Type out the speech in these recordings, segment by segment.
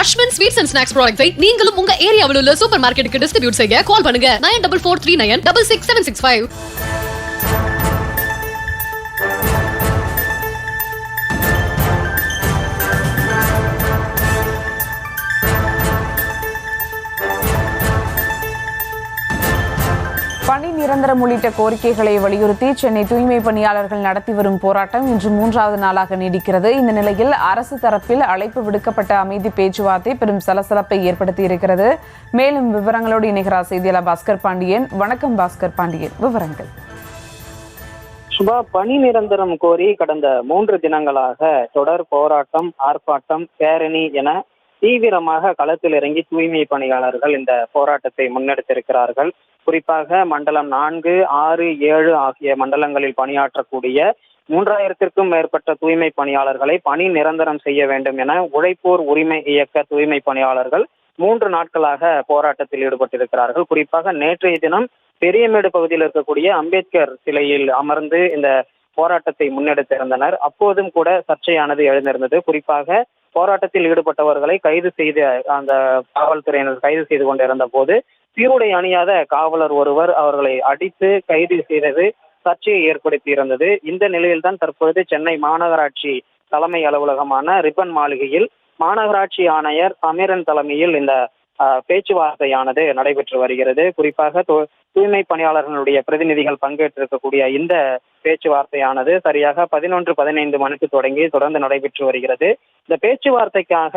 Ashwin sweets and snacks ப்ராடக்ட்ஸை நீங்களும் உங்க ஏரியாவில் உள்ள சூப்பர் மார்க்கெட்டுக்கு டிஸ்ட்ரிபியூட் செய்ய கால் பண்ணுங்க 9443966765. பணி நிரந்தரம் உள்ளிட்ட கோரிக்கைகளை வலியுறுத்தி சென்னை தூய்மை பணியாளர்கள் நடத்தி வரும் போராட்டம் இன்று 3வது நாளாக நீடிக்கிறது. இந்த நிலையில் அரசு தரப்பில் அழைப்பு விடுக்கப்பட்ட அமைதி பேச்சுவார்த்தை பெரும் சலசலப்பை ஏற்படுத்தி இருக்கிறது. மேலும் விவரங்களோடு இணைகிறார் செய்தியாளர் பாஸ்கர் பாண்டியன். வணக்கம் பாஸ்கர் பாண்டியன், விவரங்கள். சுபா, பணி நிரந்தரம் கோரி கடந்த 3 தினங்களாக தொடர் போராட்டம், ஆர்ப்பாட்டம், பேரணி என தீவிரமாக களத்தில் இறங்கி தூய்மை பணியாளர்கள் இந்த போராட்டத்தை முன்னெடுத்திருக்கிறார்கள். குறிப்பாக மண்டலம் 4, 6, 7 ஆகிய மண்டலங்களில் பணியாற்றக்கூடிய 3000த்திற்கும் மேற்பட்ட தூய்மை பணியாளர்களை பணி நிரந்தரம் செய்ய வேண்டும் என உழைப்போர் உரிமை இயக்க தூய்மை பணியாளர்கள் 3 நாட்களாக போராட்டத்தில் ஈடுபட்டிருக்கிறார்கள். குறிப்பாக நேற்றைய தினம் பெரியமேடு பகுதியில் இருக்கக்கூடிய அம்பேத்கர் சிலையில் அமர்ந்து இந்த போராட்டத்தை முன்னெடுத்திருந்தனர். அப்போதும் கூட சர்ச்சையானது எழுந்திருந்தது. குறிப்பாக போராட்டத்தில் ஈடுபட்டவர்களை கைது செய்து அந்த காவல்துறையினர் கைது செய்து கொண்டிருந்த போது சீருடை அணியாத காவலர் ஒருவர் அவர்களை அடித்து கைது செய்தது சர்ச்சையை ஏற்படுத்தி இருந்தது. இந்த நிலையில்தான் தற்பொழுது சென்னை மாநகராட்சி தலைமை அலுவலகமான ரிப்பன் மாளிகையில் மாநகராட்சி ஆணையர் சமீரன் தலைமையில் இந்த பேச்சுவார்த்தையானது நடைபெற்று வருகிறது. குறிப்பாக தூய்மை பணியாளர்களுடைய பிரதிநிதிகள் பங்கேற்றிருக்கக்கூடிய இந்த பேச்சுவார்த்தையானது சரியாக 11:15 மணிக்கு தொடர்ந்து நடைபெற்று வருகிறது. இந்த பேச்சுவார்த்தைக்காக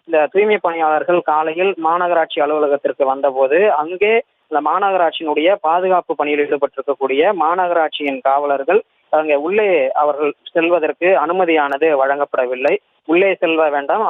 இந்த தூய்மை பணியாளர்கள் காலையில் மாநகராட்சி அலுவலகத்திற்கு வந்தபோது அங்கே இந்த மாநகராட்சியினுடைய பாதுகாப்பு பணியில் ஈடுபட்டிருக்கக்கூடிய மாநகராட்சியின் காவலர்கள் அங்கே உள்ளே அவர்கள் செல்வதற்கு அனுமதியானது வழங்கப்படவில்லை. உள்ளே செல்ல வேண்டாம்,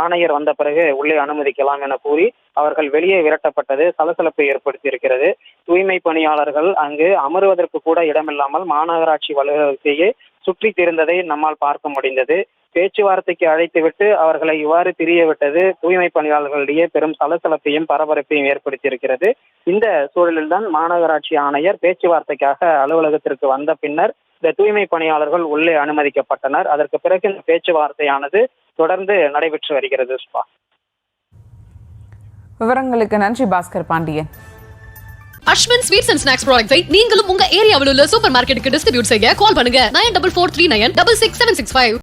ஆணையர் வந்த பிறகு உள்ளே அனுமதிக்கலாம் என கூறி அவர்கள் வெளியே விரட்டப்பட்டது சலசலப்பை ஏற்படுத்தி இருக்கிறது. தூய்மை பணியாளர்கள் அங்கு அமருவதற்கு கூட இடமில்லாமல் மாநகராட்சி அலுவலகத்தையே சுற்றி திரிந்ததை நம்மால் பார்க்க முடிந்தது. பேச்சுவார்த்தைக்கு அழைத்துவிட்டு அவர்களை இவ்வாறு திரிய விட்டது தூய்மை பணியாளர்களிடையே பெரும் சலசலப்பையும் பரபரப்பையும் ஏற்படுத்தி இருக்கிறது. இந்த சூழலில்தான் மாநகராட்சி ஆணையர் பேச்சுவார்த்தைக்காக அலுவலகத்திற்கு வந்த பின்னர் இந்த தூய்மை பணியாளர்கள் உள்ளே அனுமதிக்கப்பட்டனர். அதற்கு பிறகு இந்த பேச்சுவார்த்தையானது தொடர்ந்து நடைபெற்று வருகிறது. விவரங்களுக்கு நன்றி Bhaskar Pandian. Ashwin sweets and snacks ப்ராடக்ட்ஸை நீங்களும் உங்க ஏரியாவில் உள்ள சூப்பர் மார்க்கெட்டுக்கு டிஸ்ட்ரிபியூட் செய்ய கால் பண்ணுங்க 9443966765.